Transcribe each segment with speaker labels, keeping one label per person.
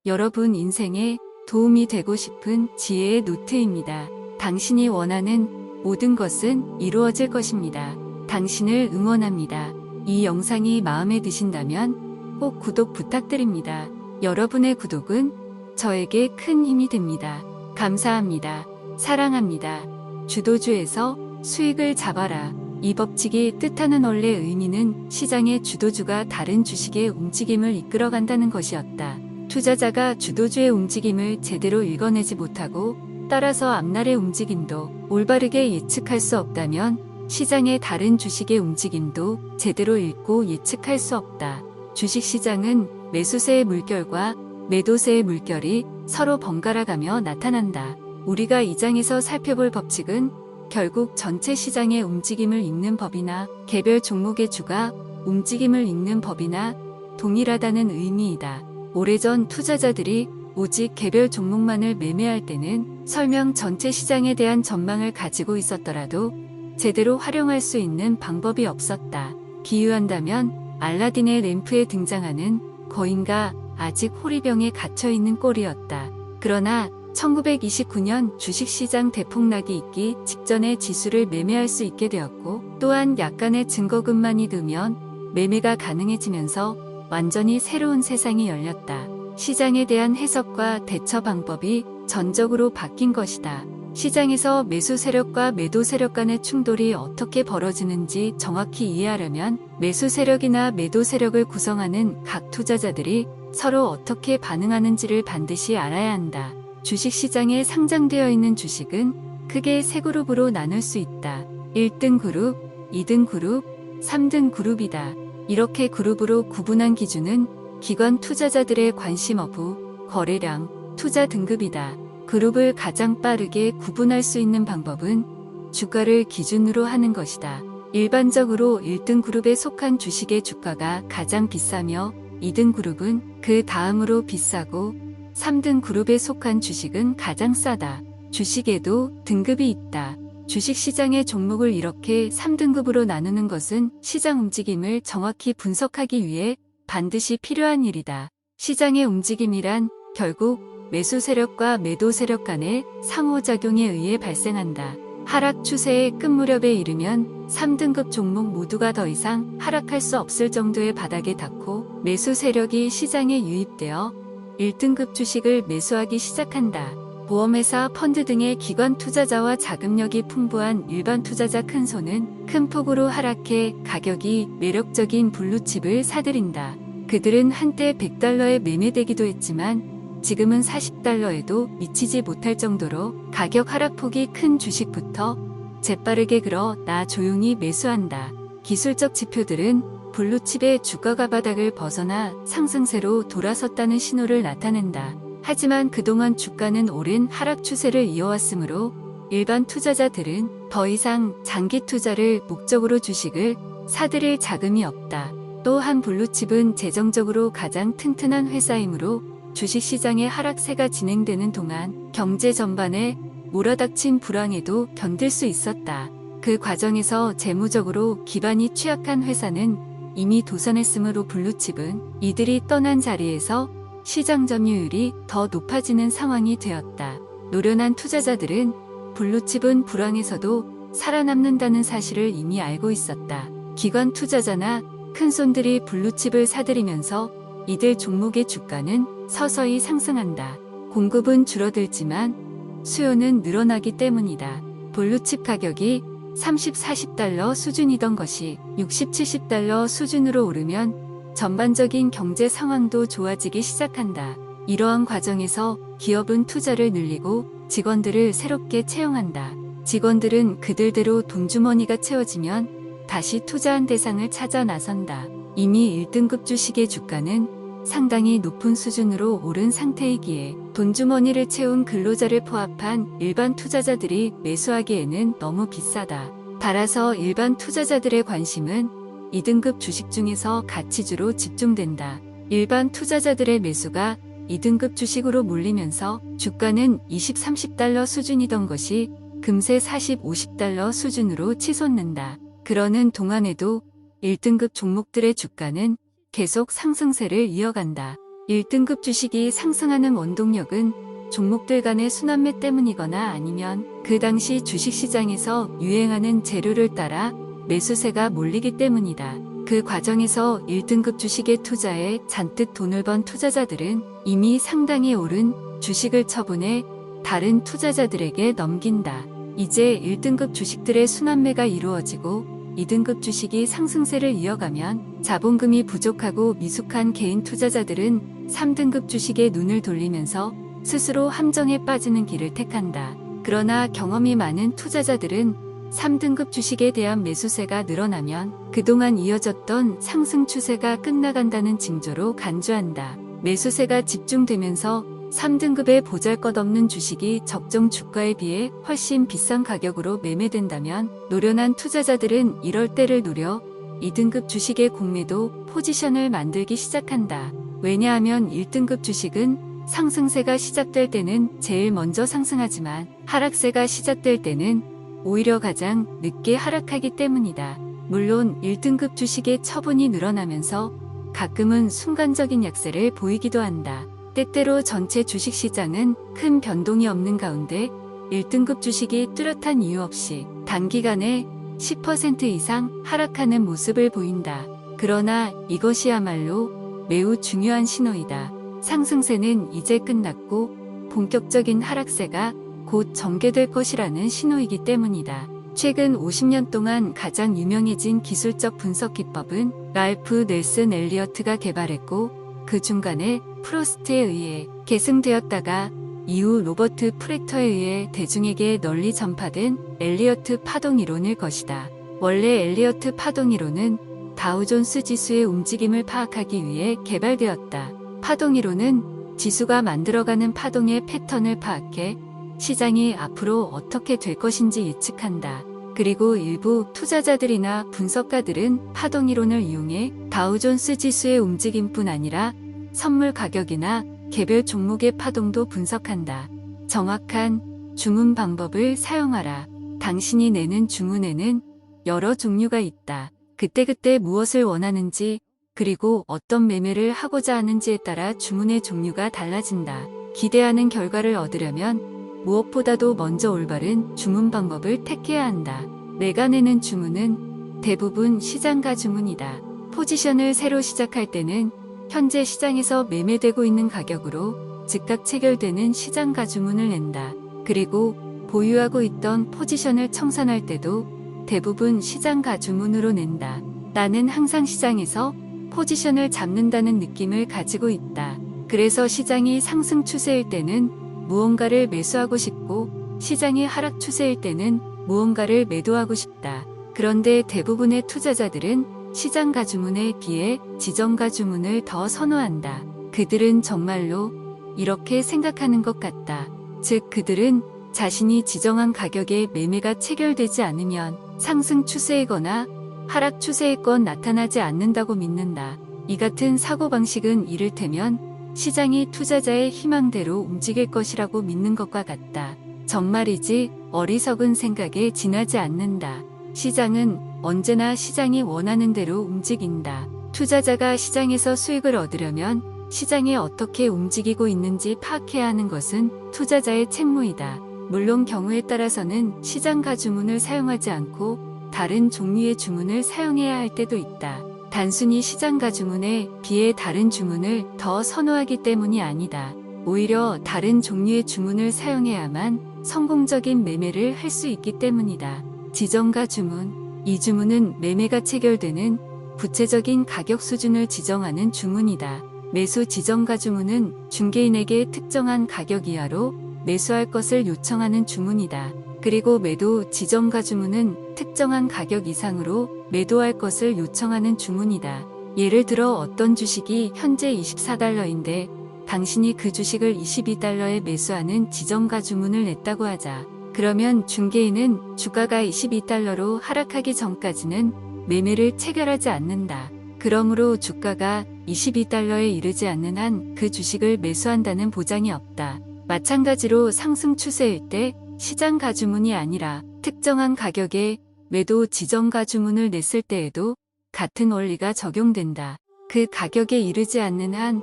Speaker 1: 여러분 인생에 도움이 되고 싶은 지혜의 노트입니다. 당신이 원하는 모든 것은 이루어질 것입니다. 당신을 응원합니다. 이 영상이 마음에 드신다면 꼭 구독 부탁드립니다. 여러분의 구독은 저에게 큰 힘이 됩니다. 감사합니다. 사랑합니다. 주도주에서 수익을 잡아라. 이 법칙이 뜻하는 원래 의미는 시장의 주도주가 다른 주식의 움직임을 이끌어간다는 것이었다. 투자자가 주도주의 움직임을 제대로 읽어내지 못하고 따라서 앞날의 움직임도 올바르게 예측할 수 없다면 시장의 다른 주식의 움직임도 제대로 읽고 예측할 수 없다. 주식시장은 매수세의 물결과 매도세의 물결이 서로 번갈아가며 나타난다. 우리가 이 장에서 살펴볼 법칙은 결국 전체 시장의 움직임을 읽는 법이나 개별 종목의 주가 움직임을 읽는 법이나 동일하다는 의미이다. 오래전 투자자들이 오직 개별 종목만을 매매할 때는 설령 전체 시장에 대한 전망을 가지고 있었더라도 제대로 활용할 수 있는 방법이 없었다. 비유한다면 알라딘의 램프에 등장하는 거인과 아직 호리병에 갇혀있는 꼴이었다. 그러나 1929년 주식시장 대폭락이 있기 직전에 지수를 매매할 수 있게 되었고 또한 약간의 증거금만이 들면 매매가 가능해지면서 완전히 새로운 세상이 열렸다. 시장에 대한 해석과 대처 방법이 전적으로 바뀐 것이다. 시장에서 매수 세력과 매도 세력 간의 충돌이 어떻게 벌어지는지 정확히 이해하려면 매수 세력이나 매도 세력을 구성하는 각 투자자들이 서로 어떻게 반응하는지를 반드시 알아야 한다. 주식시장에 상장되어 있는 주식은 크게 세 그룹으로 나눌 수 있다. 1등 그룹, 2등 그룹, 3등 그룹이다. 이렇게 그룹으로 구분한 기준은 기관 투자자들의 관심 여부, 거래량, 투자 등급이다. 그룹을 가장 빠르게 구분할 수 있는 방법은 주가를 기준으로 하는 것이다. 일반적으로 1등 그룹에 속한 주식의 주가가 가장 비싸며 2등 그룹은 그 다음으로 비싸고 3등 그룹에 속한 주식은 가장 싸다. 주식에도 등급이 있다. 주식시장의 종목을 이렇게 3등급으로 나누는 것은 시장 움직임을 정확히 분석하기 위해 반드시 필요한 일이다. 시장의 움직임이란 결국 매수 세력과 매도 세력 간의 상호작용에 의해 발생한다. 하락 추세의 끝무렵에 이르면 3등급 종목 모두가 더 이상 하락할 수 없을 정도의 바닥에 닿고 매수 세력이 시장에 유입되어 1등급 주식을 매수하기 시작한다. 보험회사, 펀드 등의 기관 투자자와 자금력이 풍부한 일반 투자자 큰 손은 큰 폭으로 하락해 가격이 매력적인 블루칩을 사들인다. 그들은 한때 100달러에 매매되기도 했지만 지금은 40달러에도 미치지 못할 정도로 가격 하락폭이 큰 주식부터 재빠르게 그러나 조용히 매수한다. 기술적 지표들은 블루칩의 주가가 바닥을 벗어나 상승세로 돌아섰다는 신호를 나타낸다. 하지만 그동안 주가는 오랜 하락 추세를 이어왔으므로 일반 투자자들은 더 이상 장기 투자를 목적으로 주식을 사들일 자금이 없다. 또한 블루칩은 재정적으로 가장 튼튼한 회사이므로 주식시장의 하락세가 진행되는 동안 경제 전반에 몰아닥친 불황에도 견딜 수 있었다. 그 과정에서 재무적으로 기반이 취약한 회사는 이미 도산했으므로 블루칩은 이들이 떠난 자리에서 시장 점유율이 더 높아지는 상황이 되었다. 노련한 투자자들은 블루칩은 불황에서도 살아남는다는 사실을 이미 알고 있었다. 기관 투자자나 큰손들이 블루칩을 사들이면서 이들 종목의 주가는 서서히 상승한다. 공급은 줄어들지만 수요는 늘어나기 때문이다. 블루칩 가격이 30, 40달러 수준이던 것이 60, 70달러 수준으로 오르면 전반적인 경제 상황도 좋아지기 시작한다. 이러한 과정에서 기업은 투자를 늘리고 직원들을 새롭게 채용한다. 직원들은 그들대로 돈주머니가 채워지면 다시 투자한 대상을 찾아 나선다. 이미 1등급 주식의 주가는 상당히 높은 수준으로 오른 상태이기에 돈주머니를 채운 근로자를 포함한 일반 투자자들이 매수하기에는 너무 비싸다. 따라서 일반 투자자들의 관심은 2등급 주식 중에서 가치주로 집중된다. 일반 투자자들의 매수가 2등급 주식으로 몰리면서 주가는 20, 30달러 수준이던 것이 금세 40, 50달러 수준으로 치솟는다. 그러는 동안에도 1등급 종목들의 주가는 계속 상승세를 이어간다. 1등급 주식이 상승하는 원동력은 종목들 간의 순환매 때문이거나 아니면 그 당시 주식시장에서 유행하는 재료를 따라 매수세가 몰리기 때문이다. 그 과정에서 1등급 주식에 투자해 잔뜩 돈을 번 투자자들은 이미 상당히 오른 주식을 처분해 다른 투자자들에게 넘긴다. 이제 1등급 주식들의 순환매가 이루어지고 2등급 주식이 상승세를 이어가면 자본금이 부족하고 미숙한 개인 투자자들은 3등급 주식에 눈을 돌리면서 스스로 함정에 빠지는 길을 택한다. 그러나 경험이 많은 투자자들은 3등급 주식에 대한 매수세가 늘어나면 그동안 이어졌던 상승 추세가 끝나간다는 징조로 간주한다. 매수세가 집중되면서 3등급의 보잘것없는 주식이 적정 주가에 비해 훨씬 비싼 가격으로 매매된다면 노련한 투자자들은 이럴 때를 노려 2등급 주식의 공매도 포지션을 만들기 시작한다. 왜냐하면 1등급 주식은 상승세가 시작될 때는 제일 먼저 상승하지만 하락세가 시작될 때는 오히려 가장 늦게 하락하기 때문이다. 물론 1등급 주식의 처분이 늘어나면서 가끔은 순간적인 약세를 보이기도 한다. 때때로 전체 주식시장은 큰 변동이 없는 가운데 1등급 주식이 뚜렷한 이유 없이 단기간에 10% 이상 하락하는 모습을 보인다. 그러나 이것이야말로 매우 중요한 신호이다. 상승세는 이제 끝났고 본격적인 하락세가 곧 전개될 것이라는 신호이기 때문이다. 최근 50년 동안 가장 유명해진 기술적 분석 기법은 랄프 넬슨 엘리어트가 개발했고 그 중간에 프로스트에 의해 계승되었다가 이후 로버트 프렉터에 의해 대중에게 널리 전파된 엘리어트 파동 이론일 것이다. 원래 엘리어트 파동 이론은 다우존스 지수의 움직임을 파악하기 위해 개발되었다. 파동 이론은 지수가 만들어가는 파동의 패턴을 파악해 시장이 앞으로 어떻게 될 것인지 예측한다. 그리고 일부 투자자들이나 분석가들은 파동 이론을 이용해 다우존스 지수의 움직임뿐 아니라 선물 가격이나 개별 종목의 파동도 분석한다. 정확한 주문 방법을 사용하라. 당신이 내는 주문에는 여러 종류가 있다. 그때그때 무엇을 원하는지 그리고 어떤 매매를 하고자 하는지에 따라 주문의 종류가 달라진다. 기대하는 결과를 얻으려면 무엇보다도 먼저 올바른 주문 방법을 택해야 한다. 내가 내는 주문은 대부분 시장가 주문이다. 포지션을 새로 시작할 때는 현재 시장에서 매매되고 있는 가격으로 즉각 체결되는 시장가 주문을 낸다. 그리고 보유하고 있던 포지션을 청산할 때도 대부분 시장가 주문으로 낸다. 나는 항상 시장에서 포지션을 잡는다는 느낌을 가지고 있다. 그래서 시장이 상승 추세일 때는 무언가를 매수하고 싶고 시장이 하락 추세일 때는 무언가를 매도하고 싶다. 그런데 대부분의 투자자들은 시장가 주문에 비해 지정가 주문을 더 선호한다. 그들은 정말로 이렇게 생각하는 것 같다. 즉 그들은 자신이 지정한 가격에 매매가 체결되지 않으면 상승 추세이거나 하락 추세이건 나타나지 않는다고 믿는다. 이 같은 사고방식은 이를테면 시장이 투자자의 희망대로 움직일 것이라고 믿는 것과 같다. 정말이지 어리석은 생각에 지나지 않는다. 시장은 언제나 시장이 원하는 대로 움직인다. 투자자가 시장에서 수익을 얻으려면 시장이 어떻게 움직이고 있는지 파악해야 하는 것은 투자자의 책무이다. 물론 경우에 따라서는 시장가 주문을 사용하지 않고 다른 종류의 주문을 사용해야 할 때도 있다. 단순히 시장가 주문에 비해 다른 주문을 더 선호하기 때문이 아니다. 오히려 다른 종류의 주문을 사용해야만 성공적인 매매를 할 수 있기 때문이다. 지정가 주문. 이 주문은 매매가 체결되는 구체적인 가격 수준을 지정하는 주문이다. 매수 지정가 주문은 중개인에게 특정한 가격 이하로 매수할 것을 요청하는 주문이다. 그리고 매도 지정가 주문은 특정한 가격 이상으로 매도할 것을 요청하는 주문이다. 예를 들어 어떤 주식이 현재 24달러인데 당신이 그 주식을 22달러에 매수하는 지정가 주문을 냈다고 하자. 그러면 중개인은 주가가 22달러로 하락하기 전까지는 매매를 체결하지 않는다. 그러므로 주가가 22달러에 이르지 않는 한 그 주식을 매수한다는 보장이 없다. 마찬가지로 상승 추세일 때 시장 가주문이 아니라 특정한 가격에 매도 지정 가주문을 냈을 때에도 같은 원리가 적용된다. 그 가격에 이르지 않는 한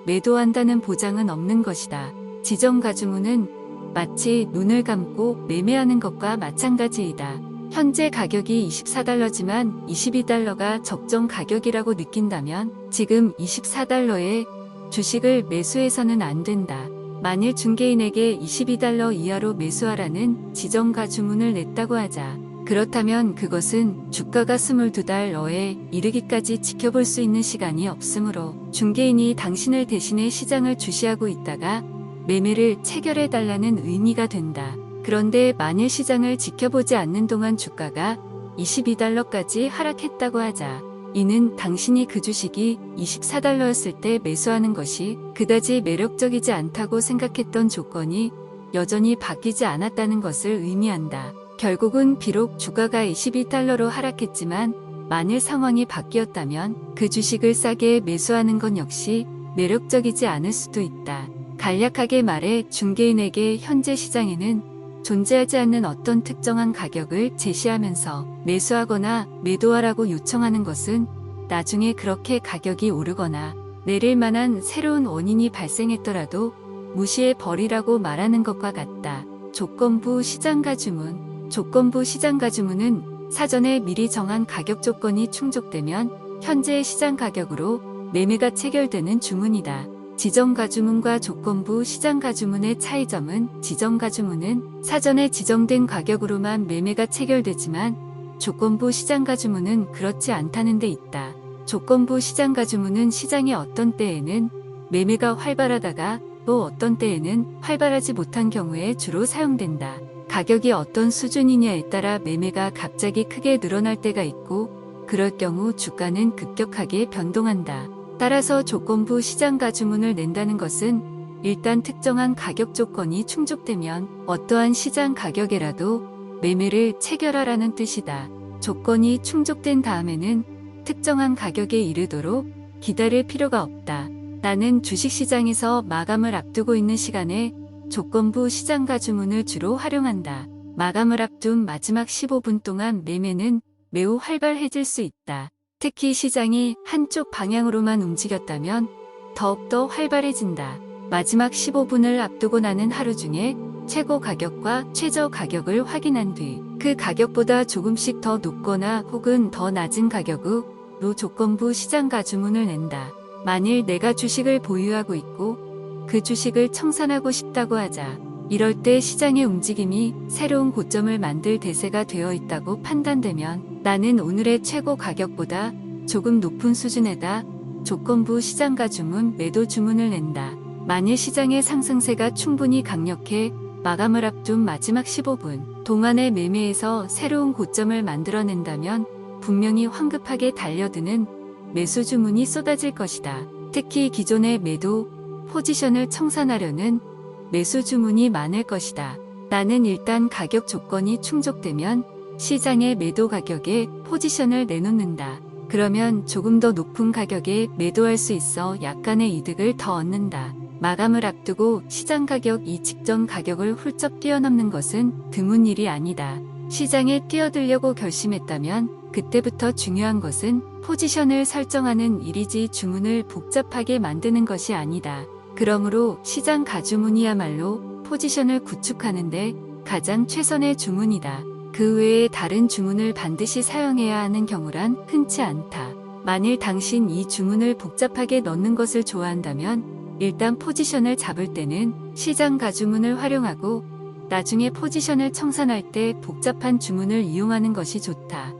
Speaker 1: 매도한다는 보장은 없는 것이다. 지정가주문은 마치 눈을 감고 매매하는 것과 마찬가지이다. 현재 가격이 $24지만 $22가 적정 가격이라고 느낀다면 지금 $24에 주식을 매수해서는 안 된다. 만일 중개인에게 $22 이하로 매수하라는 지정가 주문을 냈다고 하자. 그렇다면 그것은 주가가 $22에 이르기까지 지켜볼 수 있는 시간이 없으므로 중개인이 당신을 대신해 시장을 주시하고 있다가 매매를 체결해달라는 의미가 된다. 그런데 만일 시장을 지켜보지 않는 동안 주가가 $22까지 하락했다고 하자. 이는 당신이 그 주식이 $24였을 때 매수하는 것이 그다지 매력적이지 않다고 생각했던 조건이 여전히 바뀌지 않았다는 것을 의미한다. 결국은 비록 주가가 $22로 하락했지만 만일 상황이 바뀌었다면 그 주식을 싸게 매수하는 건 역시 매력적이지 않을 수도 있다. 간략하게 말해 중개인에게 현재 시장에는 존재하지 않는 어떤 특정한 가격을 제시하면서 매수하거나 매도하라고 요청하는 것은 나중에 그렇게 가격이 오르거나 내릴 만한 새로운 원인이 발생했더라도 무시해 버리라고 말하는 것과 같다. 조건부 시장가 주문. 조건부 시장가 주문은 사전에 미리 정한 가격 조건이 충족되면 현재의 시장 가격으로 매매가 체결되는 주문이다. 지정가주문과 조건부 시장가주문의 차이점은 지정가주문은 사전에 지정된 가격으로만 매매가 체결되지만 조건부 시장가주문은 그렇지 않다는 데 있다. 조건부 시장가주문은 시장의 어떤 때에는 매매가 활발하다가 또 어떤 때에는 활발하지 못한 경우에 주로 사용된다. 가격이 어떤 수준이냐에 따라 매매가 갑자기 크게 늘어날 때가 있고 그럴 경우 주가는 급격하게 변동한다. 따라서 조건부 시장가 주문을 낸다는 것은 일단 특정한 가격 조건이 충족되면 어떠한 시장 가격에라도 매매를 체결하라는 뜻이다. 조건이 충족된 다음에는 특정한 가격에 이르도록 기다릴 필요가 없다. 나는 주식시장에서 마감을 앞두고 있는 시간에 조건부 시장가 주문을 주로 활용한다. 마감을 앞둔 마지막 15분 동안 매매는 매우 활발해질 수 있다. 특히 시장이 한쪽 방향으로만 움직였다면 더욱더 활발해진다. 마지막 15분을 앞두고 나는 하루 중에 최고 가격과 최저 가격을 확인한 뒤 그 가격보다 조금씩 더 높거나 혹은 더 낮은 가격으로 조건부 시장가 주문을 낸다. 만일 내가 주식을 보유하고 있고 그 주식을 청산하고 싶다고 하자. 이럴 때 시장의 움직임이 새로운 고점을 만들 대세가 되어 있다고 판단되면 나는 오늘의 최고 가격보다 조금 높은 수준에다 조건부 시장가 주문 매도 주문을 낸다. 만일 시장의 상승세가 충분히 강력해 마감을 앞둔 마지막 15분 동안의 매매에서 새로운 고점을 만들어낸다면 분명히 황급하게 달려드는 매수 주문이 쏟아질 것이다. 특히 기존의 매도 포지션을 청산하려는 매수 주문이 많을 것이다. 나는 일단 가격 조건이 충족되면 시장의 매도 가격에 포지션을 내놓는다. 그러면 조금 더 높은 가격에 매도할 수 있어 약간의 이득을 더 얻는다. 마감을 앞두고 시장 가격 이 직전 가격을 훌쩍 뛰어넘는 것은 드문 일이 아니다. 시장에 뛰어들려고 결심했다면 그때부터 중요한 것은 포지션을 설정하는 일이지 주문을 복잡하게 만드는 것이 아니다. 그러므로 시장 가주문이야말로 포지션을 구축하는데 가장 최선의 주문이다. 그 외에 다른 주문을 반드시 사용해야 하는 경우란 흔치 않다. 만일 당신 이 주문을 복잡하게 넣는 것을 좋아한다면 일단 포지션을 잡을 때는 시장 가주문을 활용하고 나중에 포지션을 청산할 때 복잡한 주문을 이용하는 것이 좋다.